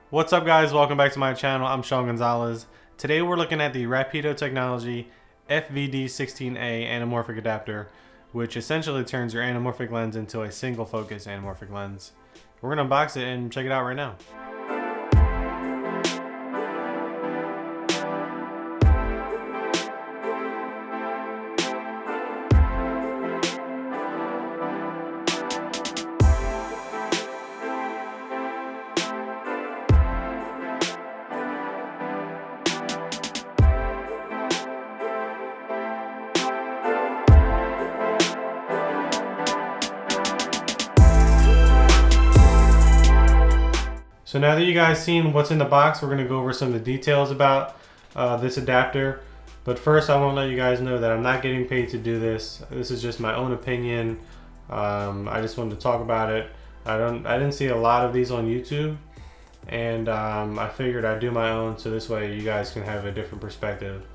What's up guys, welcome back to my channel. I'm Shawn Gonzalez. Today we're looking at the Rapido Technology FVD 16A anamorphic adapter, which essentially turns your anamorphic lens into a single focus anamorphic lens. We're gonna unbox it and check it out right now. So now that you guys seen what's in the box, we're going to go over some of the details about this adapter. But first I want to let you guys know that I'm not getting paid to do this. This is just my own opinion. I just wanted to talk about it. I didn't see a lot of these on YouTube, and I figured I'd do my own so this way you guys can have a different perspective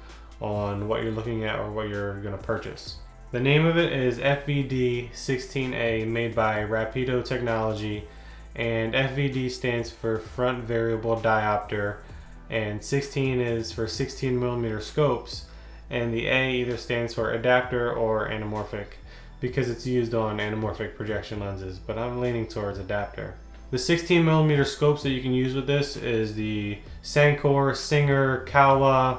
on what you're looking at or what you're going to purchase. The name of it is FVD 16A, made by Rapido Technology. And FVD stands for front variable diopter, and 16 is for 16mm scopes, and the A either stands for adapter or anamorphic because it's used on anamorphic projection lenses, but I'm leaning towards adapter. The 16mm scopes that you can use with this is the Nikkor, Singer, Kawa,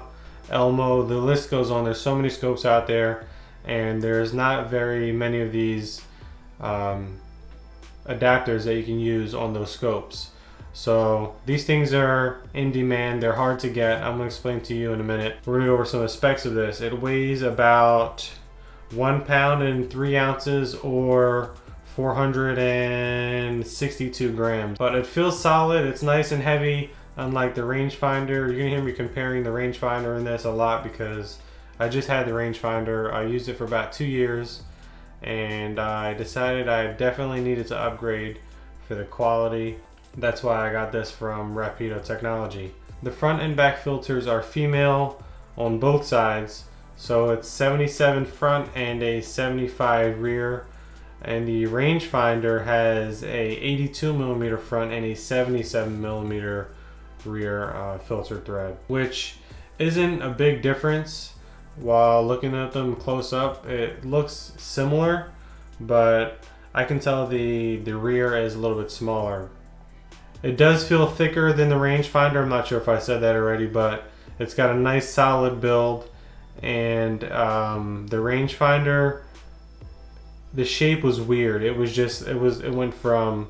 Elmo, the list goes on. There's so many scopes out there, and there's not very many of these adapters that you can use on those scopes. So these things are in demand, they're hard to get. I'm going to explain to you in a minute. We're going to go over some of the specs of this. It weighs about 1 pound and 3 ounces or 462 grams, but it feels solid. It's nice and heavy, unlike the rangefinder. You're going to hear me comparing the rangefinder in this a lot because I just had the rangefinder. I used it for about 2 years, and I decided I definitely needed to upgrade for the quality. That's why I got this from Rapido Technology. The front and back filters are female on both sides, so it's 77 front and a 75 rear, and the rangefinder has a 82mm front and a 77mm rear filter thread, which isn't a big difference. While looking at them close up, it looks similar, but I can tell the rear is a little bit smaller. It does feel thicker than the rangefinder. I'm not sure if I said that already, but it's got a nice solid build. And the rangefinder, the shape was weird. It went from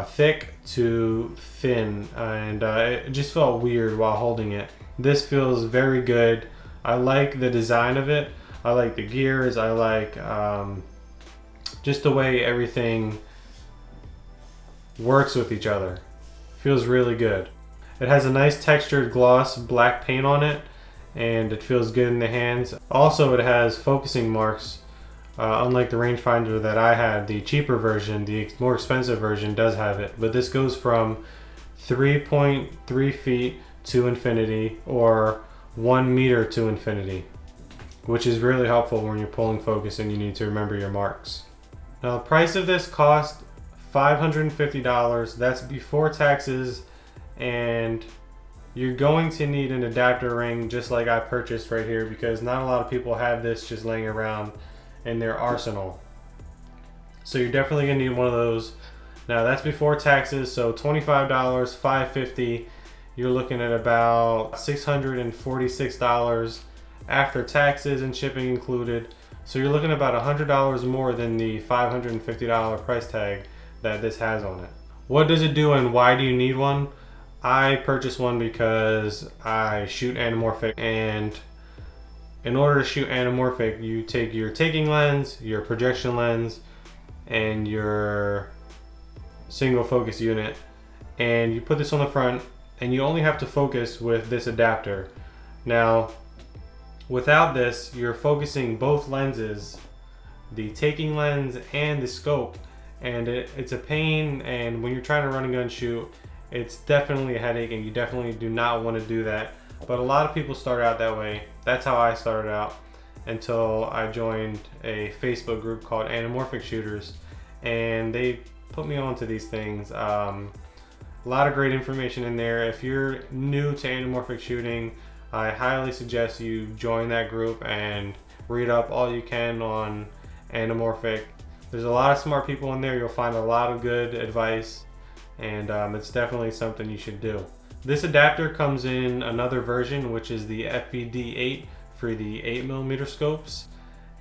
thick to thin, and it just felt weird while holding it. This feels very good. I like the design of it. I like the gears. I like just the way everything works with each other. Feels really good. It has a nice textured gloss black paint on it, and it feels good in the hands. Also, it has focusing marks. Unlike the rangefinder that I had, the cheaper version, the more expensive version does have it. But this goes from 3.3 feet to infinity, or 1 meter to infinity, which is really helpful when you're pulling focus and you need to remember your marks. Now the price of this cost $550. That's before taxes, and you're going to need an adapter ring just like I purchased right here, because not a lot of people have this just laying around in their arsenal. So you're definitely gonna need one of those. Now that's before taxes, so $25, $550. You're looking at about $646 after taxes and shipping included. So you're looking at about $100 more than the $550 price tag that this has on it. What does it do and why do you need one? I purchased one because I shoot anamorphic, and in order to shoot anamorphic, you take your taking lens, your projection lens, and your single focus unit, and you put this on the front, and you only have to focus with this adapter. Now, without this, you're focusing both lenses, the taking lens and the scope, and it's a pain, and when you're trying to run and gun shoot, it's definitely a headache, and you definitely do not want to do that. But a lot of people start out that way. That's how I started out, until I joined a Facebook group called Anamorphic Shooters, and they put me onto these things. A lot of great information in there. If you're new to anamorphic shooting, I highly suggest you join that group and read up all you can on anamorphic. There's a lot of smart people in there. You'll find a lot of good advice, and it's definitely something you should do. This adapter comes in another version, which is the FVD 8 for the 8mm scopes.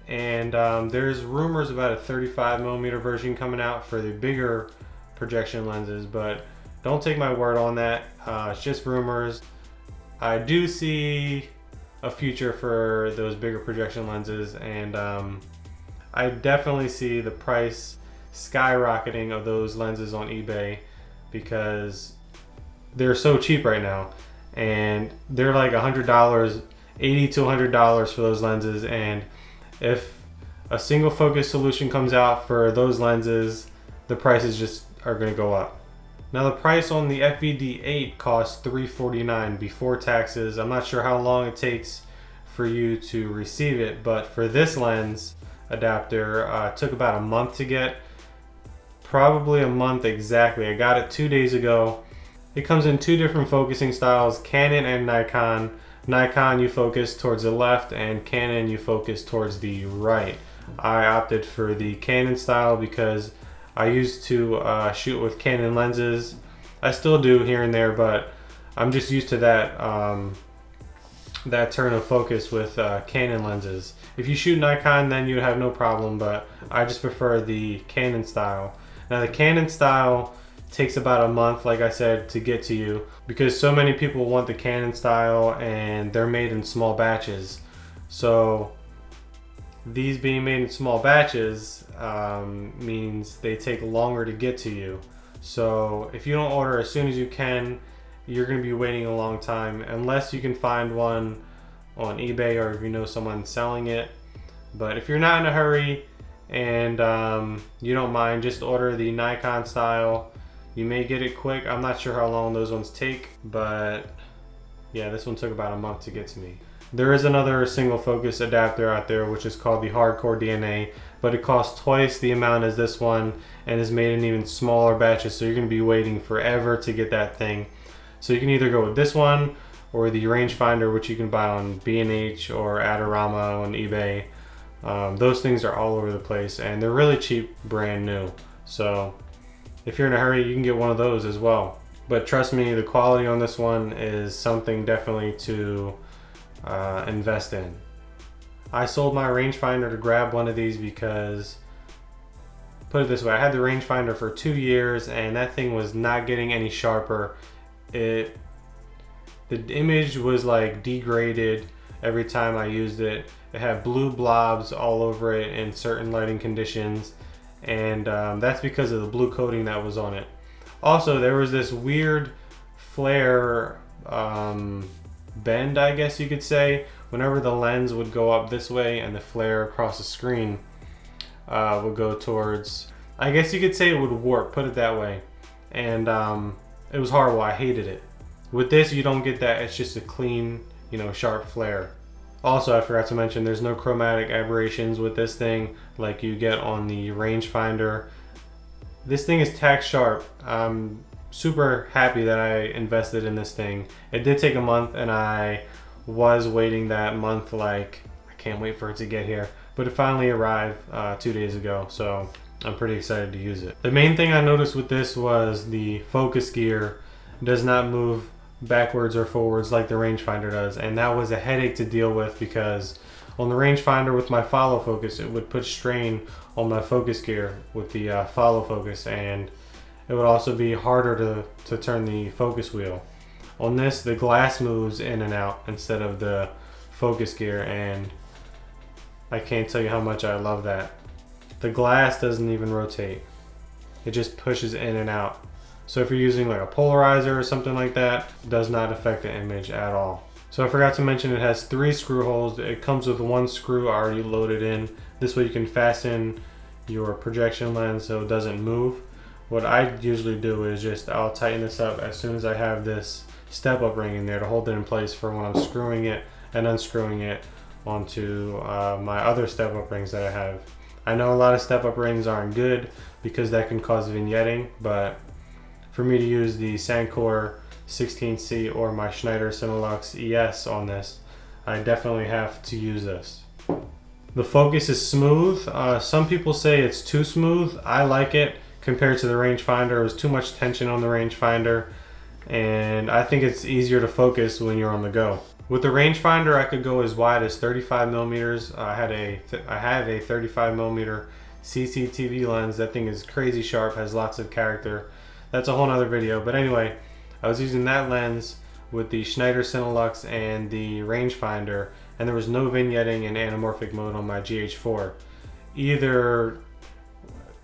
And there's rumors about a 35mm version coming out for the bigger projection lenses, but don't take my word on that. It's just rumors. I do see a future for those bigger projection lenses, and I definitely see the price skyrocketing of those lenses on eBay because they're so cheap right now, and they're like $100, $80 to $100 for those lenses. And if a single focus solution comes out for those lenses, the prices just are going to go up. Now the price on the FVD 8 costs $349 before taxes. I'm not sure how long it takes for you to receive it, but for this lens adapter, it took about a month to get. Probably a month exactly. I got it 2 days ago. It comes in two different focusing styles, Canon and Nikon. Nikon, you focus towards the left, and Canon, you focus towards the right. I opted for the Canon style because I used to shoot with Canon lenses. I still do here and there, but I'm just used to that turn of focus with Canon lenses. If you shoot Nikon, then you'd have no problem, but I just prefer the Canon style. Now the Canon style takes about a month, like I said, to get to you because so many people want the Canon style and they're made in small batches. So these being made in small batches means they take longer to get to you. So if you don't order as soon as you can, you're going to be waiting a long time unless you can find one on eBay or if you know someone selling it. But if you're not in a hurry and you don't mind, just order the Nikon style. You may get it quick. I'm not sure how long those ones take, but yeah, this one took about a month to get to me. There is another single focus adapter out there which is called the Hardcore DNA, but it costs twice the amount as this one and is made in even smaller batches, so you're going to be waiting forever to get that thing. So you can either go with this one or the rangefinder, which you can buy on B&H or Adorama on eBay. Those things are all over the place and they're really cheap, brand new. So if you're in a hurry, you can get one of those as well. But trust me, the quality on this one is something definitely to invest in. I sold my rangefinder to grab one of these because, put it this way, I had the rangefinder for 2 years and that thing was not getting any sharper. The image was like degraded every time I used it. It had blue blobs all over it in certain lighting conditions, and that's because of the blue coating that was on it. Also, there was this weird flare bend, I guess you could say, whenever the lens would go up this way and the flare across the screen would go towards, I guess you could say it would warp, put it that way. And it was horrible. I hated it. With this, you don't get that. It's just a clean, sharp flare. Also, I forgot to mention, there's no chromatic aberrations with this thing like you get on the rangefinder. This thing is tack sharp. I'm super happy that I invested in this thing. It did take a month and I was waiting that month like, I can't wait for it to get here. But it finally arrived 2 days ago, so I'm pretty excited to use it. The main thing I noticed with this was the focus gear does not move backwards or forwards like the rangefinder does, and that was a headache to deal with because on the rangefinder with my follow focus, it would put strain on my focus gear with the follow focus, and it would also be harder to turn the focus wheel. On this, the glass moves in and out instead of the focus gear, and I can't tell you how much I love that. The glass doesn't even rotate. It just pushes in and out. So if you're using like a polarizer or something like that, it does not affect the image at all. So I forgot to mention it has 3 screw holes. It comes with 1 screw already loaded in. This way you can fasten your projection lens so it doesn't move. What I usually do is I'll tighten this up as soon as I have this step-up ring in there to hold it in place for when I'm screwing it and unscrewing it onto my other step-up rings that I have. I know a lot of step-up rings aren't good because that can cause vignetting, but for me to use the Nikkor 16C or my Schneider Cinelux ES on this. I definitely have to use this. The focus is smooth. Some people say it's too smooth. I like it compared to the rangefinder. There was too much tension on the rangefinder, and I think it's easier to focus when you're on the go. With the rangefinder, I could go as wide as 35 millimeters. I have a 35 millimeter cctv lens. That thing is crazy sharp, has lots of character. That's a whole nother video. But anyway, I was using that lens with the Schneider Cinelux and the rangefinder, and there was no vignetting in anamorphic mode on my GH4. Either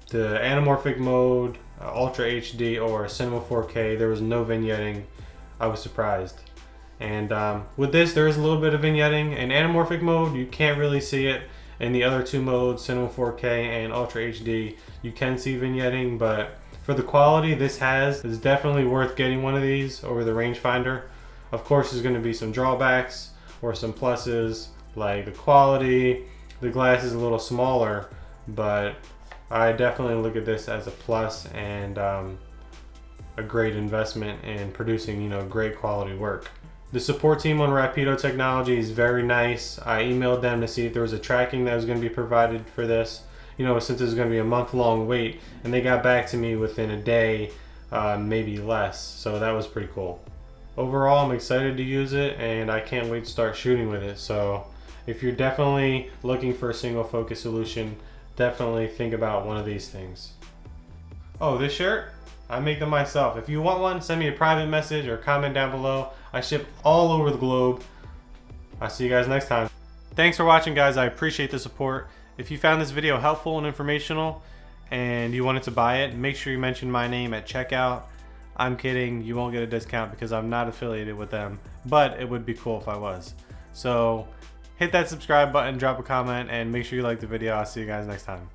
the anamorphic mode, Ultra HD, or Cinema 4K, there was no vignetting. I was surprised. And with this, there is a little bit of vignetting. In anamorphic mode, you can't really see it. In the other two modes, Cinema 4K and Ultra HD, you can see vignetting, but for the quality this has, it's definitely worth getting one of these over the rangefinder. Of course, there's going to be some drawbacks or some pluses, like the quality. The glass is a little smaller, but I definitely look at this as a plus and a great investment in producing, you know, great quality work. The support team on Rapido Technology is very nice. I emailed them to see if there was a tracking that was going to be provided for this, you know, since it's going to be a month-long wait, and they got back to me within a day, maybe less. So that was pretty cool. Overall, I'm excited to use it, and I can't wait to start shooting with it. So if you're definitely looking for a single focus solution, definitely think about one of these things. Oh, this shirt? I make them myself. If you want one, send me a private message or comment down below. I ship all over the globe. I'll see you guys next time. Thanks for watching, guys. I appreciate the support. If you found this video helpful and informational and you wanted to buy it, make sure you mention my name at checkout. I'm kidding, you won't get a discount because I'm not affiliated with them, but it would be cool if I was. So hit that subscribe button, drop a comment, and make sure you like the video. I'll see you guys next time.